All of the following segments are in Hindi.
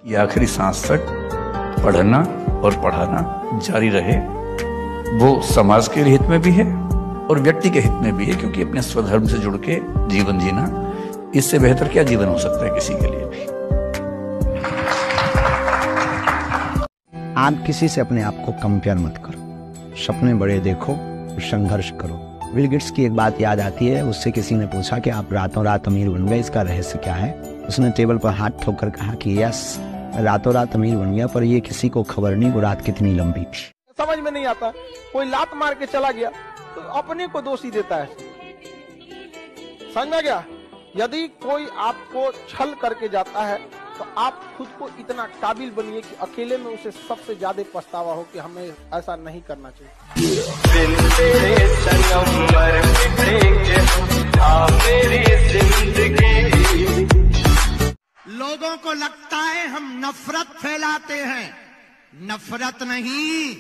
ये आखिरी सांस तक पढ़ना और पढ़ाना जारी रहे। वो समाज के हित में भी है और व्यक्ति के हित में भी है, क्योंकि अपने स्वधर्म से जुड़ के जीवन जीना, इससे बेहतर क्या जीवन हो सकता है किसी के लिए भी। आप किसी से अपने आप को कंपेयर मत करो, सपने बड़े देखो, संघर्ष करो। बिल गेट्स की एक बात याद आती है, उससे किसी ने पूछा कि आप रातों रात अमीर बन गए, इसका रहस्य क्या है? उसने टेबल पर हाथ ठोकर कहा कि यस, रातों रात अमीर बन गया, पर ये किसी को खबर नहीं वो रात कितनी लंबी थी। समझ में नहीं आता, कोई लात मार के चला गया तो अपने को दोषी देता है। समझ में गया? यदि कोई आपको छल करके जाता है तो आप खुद को इतना काबिल बनिए कि अकेले में उसे सबसे ज्यादा पछतावा हो कि हमें ऐसा नहीं करना चाहिए। लोगों को लगता है हम नफरत फैलाते हैं, नफरत नहीं,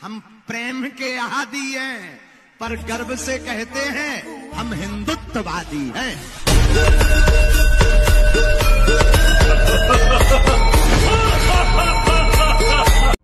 हम प्रेम के आदी हैं, पर गर्व से कहते हैं हम हिंदुत्ववादी हैं।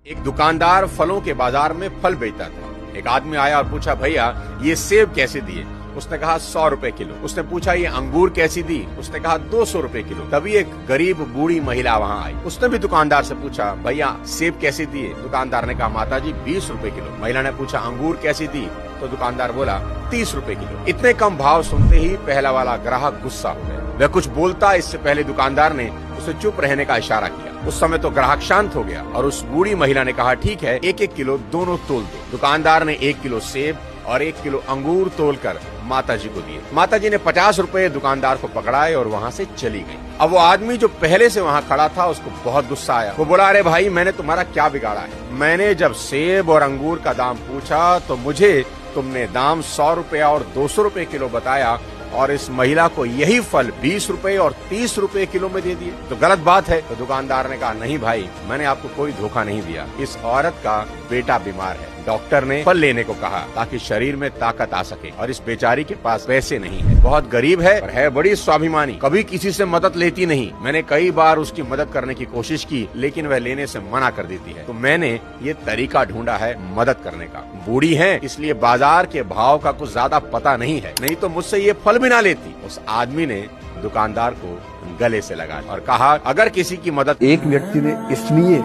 एक दुकानदार फलों के बाजार में फल बेचता था। एक आदमी आया और पूछा, भैया ये सेब कैसे दिए? उसने कहा 100 रुपए किलो। उसने पूछा, ये अंगूर कैसी दी? उसने कहा 200 रुपए किलो। तभी एक गरीब बूढ़ी महिला वहाँ आई। उसने भी दुकानदार से पूछा, भैया सेब कैसे दिए? दुकानदार ने कहा, माताजी 20 रुपए किलो। महिला ने पूछा, अंगूर कैसी दी? तो दुकानदार बोला 30 रुपए किलो। इतने कम भाव सुनते ही पहला वाला ग्राहक गुस्सा हो गया। वह कुछ बोलता इससे पहले दुकानदार ने उसे चुप रहने का इशारा किया। उस समय तो ग्राहक शांत हो गया और उस बूढ़ी महिला ने कहा, ठीक है, 1-1 किलो दोनों तोल दो। दुकानदार ने 1 किलो सेब और 1 किलो अंगूर तोलकर माताजी को दिए। माताजी ने 50 रुपए दुकानदार को पकड़ाए और वहाँ से चली गई। अब वो आदमी जो पहले से वहाँ खड़ा था, उसको बहुत गुस्सा आया। वो बोला, अरे भाई, मैंने तुम्हारा क्या बिगाड़ा है? मैंने जब सेब और अंगूर का दाम पूछा तो मुझे तुमने दाम 100 रुपए और 200 रुपए किलो बताया और इस महिला को यही फल 20 रुपए और 30 रुपए किलो में दे दिए, तो गलत बात है। तो दुकानदार ने कहा, नहीं भाई, मैंने आपको कोई धोखा नहीं दिया। इस औरत का बेटा बीमार है, डॉक्टर ने फल लेने को कहा ताकि शरीर में ताकत आ सके, और इस बेचारी के पास पैसे नहीं है, बहुत गरीब है और है बड़ी स्वाभिमानी, कभी किसी से मदद लेती नहीं। मैंने कई बार उसकी मदद करने की कोशिश की, लेकिन वह लेने से मना कर देती है। तो मैंने ये तरीका ढूंढा है मदद करने का। बूढ़ी है इसलिए बाजार के भाव का कुछ ज्यादा पता नहीं है, नहीं तो मुझसे ये फल भी ना लेती। उस आदमी ने दुकानदार को गले से लगाया और कहा, अगर किसी की मदद। एक व्यक्ति ने इसलिए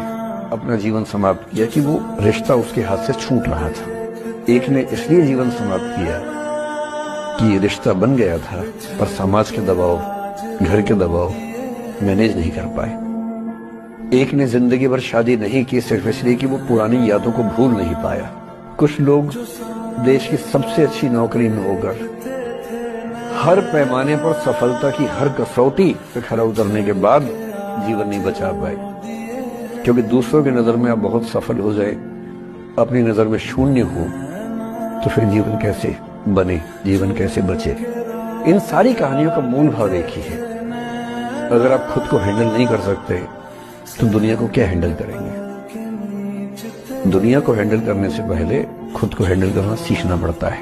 अपना जीवन समाप्त किया कि वो रिश्ता उसके हाथ से छूट रहा था। एक ने इसलिए जीवन समाप्त किया कि ये रिश्ता बन गया था, पर समाज के दबाव, घर के दबाव मैनेज नहीं कर पाए। एक ने जिंदगी भर शादी नहीं की सिर्फ इसलिए कि वो पुरानी यादों को भूल नहीं पाया। कुछ लोग देश की सबसे अच्छी नौकरी में होकर हर पैमाने पर सफलता की हर कसौटी पे खरा उतरने के बाद जीवन नहीं बचा पाए, क्योंकि दूसरों की नजर में आप बहुत सफल हो जाए, अपनी नजर में शून्य हो, तो फिर जीवन कैसे बने, जीवन कैसे बचे? इन सारी कहानियों का मूल भाव एक ही है। अगर आप खुद को हैंडल नहीं कर सकते तो दुनिया को क्या हैंडल करेंगे? दुनिया को हैंडल करने से पहले खुद को हैंडल करना सीखना पड़ता है,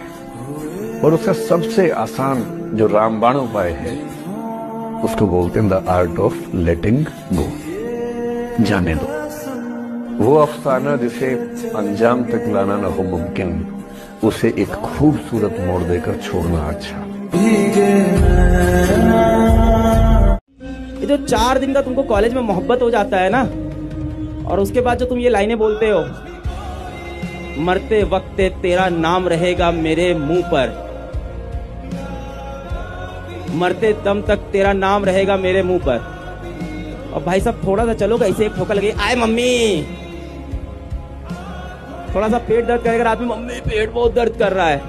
और उसका सबसे आसान जो रामबाण उपाय है उसको बोलते हैं द आर्ट ऑफ लेटिंग गो। जाने दो। वो अफसाना जिसे अंजाम तक लाना न हो मुमकिन, उसे एक खूबसूरत मोड़ देकर छोड़ना अच्छा। ये जो 4 दिन का तुमको कॉलेज में मोहब्बत हो जाता है ना, और उसके बाद जो तुम ये लाइनें बोलते हो, मरते वक्त तेरा नाम रहेगा मेरे मुंह पर, मरते दम तक तेरा नाम रहेगा मेरे मुंह पर। और भाई साहब थोड़ा सा चलोगे ऐसे एक ठोकर लगे, आए मम्मी, थोड़ा सा पेट दर्द करेगा रात में, मम्मी पेट बहुत दर्द कर रहा है।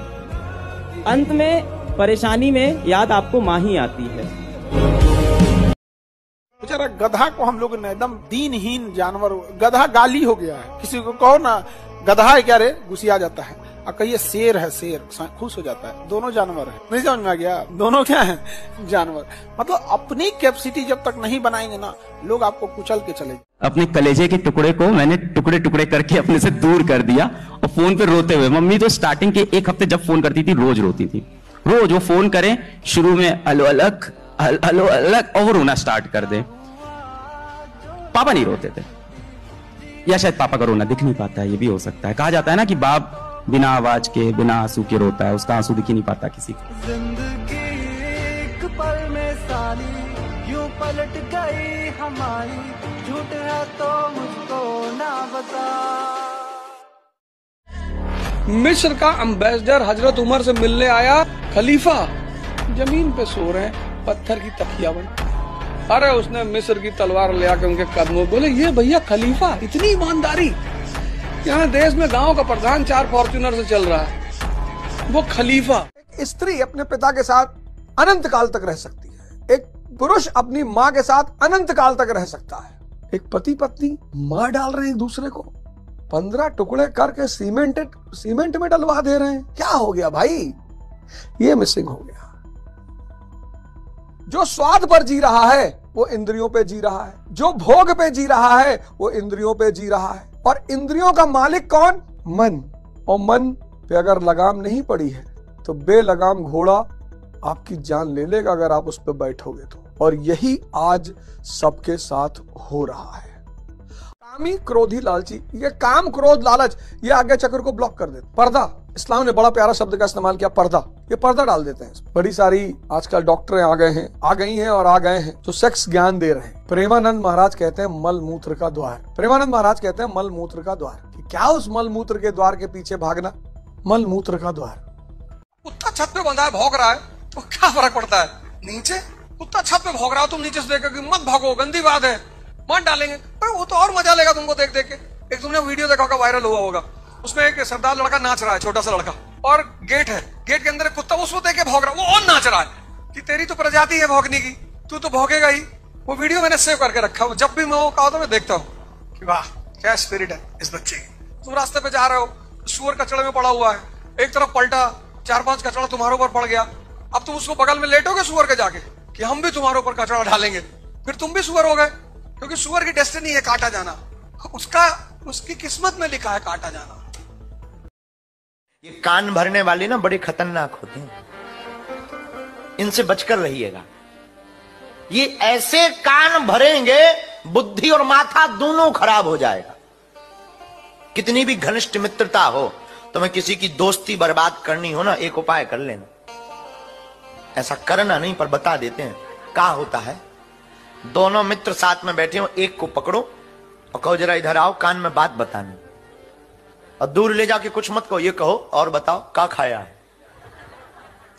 अंत में परेशानी में याद आपको माँ ही आती है। बेचारा गधा को हम लोग ने एकदम दीनहीन जानवर, गधा गाली हो गया है। किसी को कहो ना गधा है क्या रे, गुस्सा जाता है, और कहिए शेर है, शेर खुश हो जाता है। दोनों जानवर है, नहीं समझ में आ गया? दोनों क्या है? जानवर। मतलब अपनी कैपेसिटी जब तक नहीं बनाएंगे ना, लोग आपको कुचल के चले। अपने कलेजे के टुकड़े को मैंने टुकड़े टुकड़े करके अपने से दूर कर दिया, और फोन पे रोते हुए। मम्मी तो स्टार्टिंग के 1 हफ्ते जब फोन करती थी, रोज रोती थी। रोज वो फोन करें, शुरू में अलो अलग, और वो रोना स्टार्ट कर दे। पापा नहीं रोते थे, या शायद पापा का रोना दिख नहीं पाता है, ये भी हो सकता है। कहा जाता है ना कि बाप बिना आवाज के, बिना आंसू के रोता है, उसका आंसू दिख ही नहीं पाता किसी को। जिंदगी एक पल में साली यूं पलट गई हमारी, झूठ है तो मुझको ना बता। मिस्र का एम्बेसडर हजरत उमर से मिलने आया, खलीफा जमीन पे सो रहे हैं, पत्थर की तकिया बन। अरे उसने मिस्र की तलवार ले आके उनके कदमों, बोले ये भैया खलीफा, इतनी ईमानदारी। यहाँ देश में गांव का प्रधान 4 फॉर्च्यूनर से चल रहा है, वो खलीफा। एक स्त्री अपने पिता के साथ अनंत काल तक रह सकती है, एक पुरुष अपनी माँ के साथ अनंत काल तक रह सकता है। एक पति पत्नी मार डाल रहे हैं एक दूसरे को, 15 टुकड़े करके सीमेंट में डलवा दे रहे हैं। क्या हो गया भाई? ये मिसिंग हो गया। जो स्वाद पर जी रहा है वो इंद्रियों पे जी रहा है, जो भोग पे जी रहा है वो इंद्रियों पे जी रहा है। और इंद्रियों का मालिक कौन? मन। और मन पे अगर लगाम नहीं पड़ी है तो बेलगाम घोड़ा आपकी जान ले लेगा अगर आप उस पर बैठोगे तो। और यही आज सबके साथ हो रहा है। कामी, क्रोधी, लालची, ये काम, क्रोध, लालच, ये आगे चक्र को ब्लॉक कर देते। पर्दा, इस्लाम ने बड़ा प्यारा शब्द का इस्तेमाल किया, पर्दा। ये पर्दा डाल देते हैं। बड़ी सारी आजकल डॉक्टर आ गए हैं, आ गई हैं और आ गए हैं जो सेक्स ज्ञान दे रहे हैं। प्रेमानंद महाराज कहते हैं मल मूत्र का द्वार। प्रेमानंद महाराज कहते हैं मल मूत्र का द्वार। क्या उस मल मूत्र के द्वार के पीछे भागना? मल मूत्र का द्वार। कुत्ता छत पे बंधा है, भौंक रहा है, तो क्या फर्क पड़ता है? नीचे कुत्ता छत पे भौंक रहा हो, तुम नीचे से देखो कि मत भागो, गंदी बात है, मत डालेंगे, पर वो तो और मजा लेगा तुमको देख देख के। एक तुमने वीडियो देखा होगा, वायरल हुआ होगा, उसमें एक सरदार लड़का नाच रहा है, छोटा सा लड़का, और गेट है, गेट के अंदर एक कुत्ता उसको देख के भौंक रहा है, वो और नाच रहा है कि तेरी तो प्रजाति है भौंकने की, तू तो भौंकेगा ही। वो वीडियो मैंने सेव करके रखा है, जब भी मैं वो कहा तो मैं देखता हूँ कि वाह क्या स्पिरिट है इस बच्चे की। तुम रास्ते पे जा रहे हो, सुअर कचड़े में पड़ा हुआ है, एक तरफ पलटा, 4-5 कचड़ा तुम्हारे ऊपर पड़ गया, अब तुम उसको बगल में लेटोगे सुअर के जाके कि हम भी तुम्हारे ऊपर कचड़ा डालेंगे, फिर तुम भी सुअर हो गए। क्योंकि सुअर की डेस्टिनी है काटा जाना, उसकी किस्मत में लिखा है काटा जाना। ये कान भरने वाले ना बड़े खतरनाक होते हैं, इनसे बचकर रहिएगा। ये ऐसे कान भरेंगे बुद्धि और माथा दोनों खराब हो जाएगा। कितनी भी घनिष्ठ मित्रता हो, तुम्हें किसी की दोस्ती बर्बाद करनी हो ना, एक उपाय कर लेना। ऐसा करना नहीं पर बता देते हैं क्या होता है। दोनों मित्र साथ में बैठे हो, एक को पकड़ो और कहो जरा इधर आओ, कान में बात बतानी। और दूर ले जाके कुछ मत कहो, ये कहो और बताओ क्या खाया है,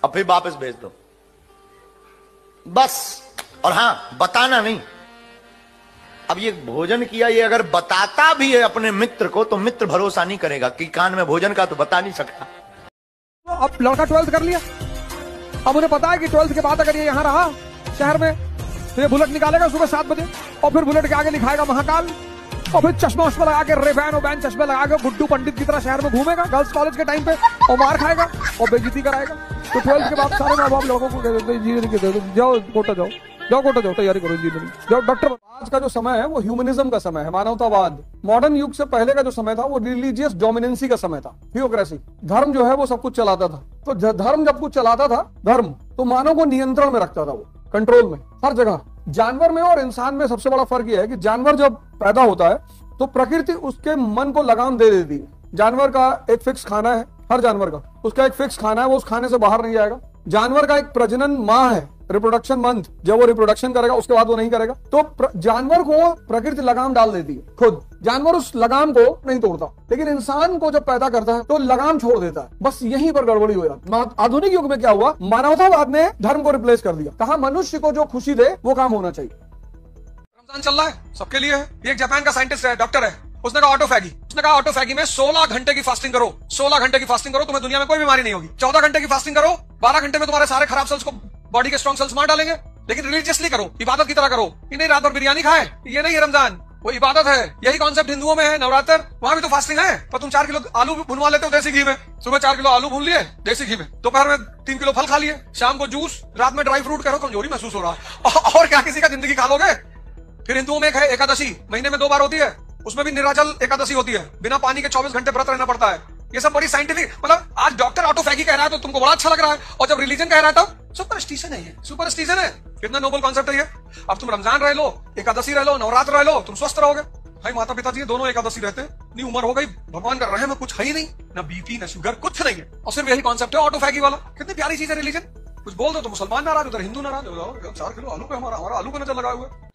और फिर वापस भेज दो बस। और हाँ, बताना नहीं। अब ये भोजन किया, ये अगर बताता भी है अपने मित्र को तो मित्र भरोसा नहीं करेगा कि कान में भोजन का तो बता नहीं सकता। अब लड़का 12th कर लिया, अब उन्हें पता है कि 12th के बाद अगर ये यहाँ रहा शहर में तो ये बुलेट निकालेगा सुबह 7 बजे, और फिर बुलेट के आगे लिखाएगा महाकाल, और फिर चश्मा उश्मा लगा के, रेबैन और बैन चश्मे लगा के गुड्डू पंडित की तरह शहर में घूमेगा गर्ल्स कॉलेज के टाइम पे, और मार खाएगा और बेइज्जती कराएगा। तो 12th के बाद सारे माँ बाप लड़कों को कह देते इंजीनियरिंग के दे, जाओ कोटा जाओ, जाओ कोटा जाओ, तैयारी करो इंजीनियरिंग, जाओ डॉक्टर। आज का जो समय है वो ह्यूमनिज्म का समय है, मानवतावाद। मॉडर्न युग से पहले का जो समय था वो रिलीजियस डोमिनेंसी का समय था, थियोक्रेसी। धर्म जो है वो सब कुछ चलाता था। तो धर्म जब कुछ चलाता था, धर्म तो मानव को नियंत्रण में रखता था, वो कंट्रोल में हर जगह। जानवर में और इंसान में सबसे बड़ा फर्क यह है कि जानवर जब पैदा होता है तो प्रकृति उसके मन को लगाम दे देती है। जानवर का एक फिक्स खाना है, हर जानवर का उसका एक फिक्स खाना है, वो उस खाने से बाहर नहीं जाएगा। जानवर का एक प्रजनन माह है, रिप्रोडक्शन मंथ, जब वो रिप्रोडक्शन करेगा उसके बाद वो नहीं करेगा। तो जानवर को प्रकृति लगाम डाल देती है खुद, जानवर उस लगाम को नहीं तोड़ता। लेकिन इंसान को जब पैदा करता है तो लगाम छोड़ देता है। बस यहीं पर गड़बड़ी हो जाती है। आधुनिक युग में क्या हुआ, मानवतावाद ने धर्म को रिप्लेस कर दिया। कहा मनुष्य को जो खुशी दे वो काम होना चाहिए। रमजान चल रहा है, सबके लिए है। एक जापान का साइंटिस्ट है, डॉक्टर है, उसने कहा ऑटोफैगी, उसने कहा ऑटोफैगी में 16 घंटे की फास्टिंग करो, 16 घंटे की फास्टिंग करो, तुम्हें दुनिया में कोई बीमारी नहीं होगी। 14 घंटे की फास्टिंग करो, 12 घंटे में तुम्हारे सारे खराब सेल्स को बॉडी के स्ट्रॉन्ग सेल्स मार डालेंगे। लेकिन रिलीजियसली करो, इबादत की तरह करो। ये नहीं रात भर बिरयानी खाए, ये नहीं है रमजान, वो इबादत है। यही कॉन्सेप्ट हिंदुओं में है, नवरात्र, वहां भी तो फास्टिंग है। पर तुम 4 किलो आलू भुनवा लेते हो देसी घी में, सुबह 4 किलो आलू भून लिए देसी घी में, दोपहर में 3 किलो फल खा लिए, शाम को जूस, रात में ड्राई फ्रूट करो, कमजोरी महसूस हो रहा है। और क्या किसी का जिंदगी खा लोगे। फिर हिंदुओं में एक है एकादशी, महीने में 2 बार होती है, उसमें भी निराजल एकादशी होती है, बिना पानी के 24 घंटे व्रत रहना पड़ता है। ये सब बड़ी साइंटिफिक, मतलब आज डॉक्टर ऑटोफैगी कह रहा है तो तुमको बड़ा अच्छा लग रहा है, और जब रिलीजन कह रहा है तब सुपरस्टिशन है। ये सुपरस्टिशन है। कितना नोबल कॉन्सेप्ट है ये। अब तुम रमजान रह लो, एकादशी रह लो, नवरात्र रह लो, तुम स्वस्थ रहोगे। भाई माता पिता जी दोनों एकादशी रहते हैं, इतनी उम्र हो गई, भगवान का रहम कुछ है ही नहीं, ना बीपी ना शुगर कुछ नहीं है, और सिर्फ यही कॉन्सेप्ट है ऑटोफैगी वाला। कितनी प्यारी चीज है रिलीजन। कुछ बोल दो तो मुसलमान नाराज, उधर हिंदू नाराज, 4 किलो आलू पे हमारा आलू का नजर लगा हुआ है।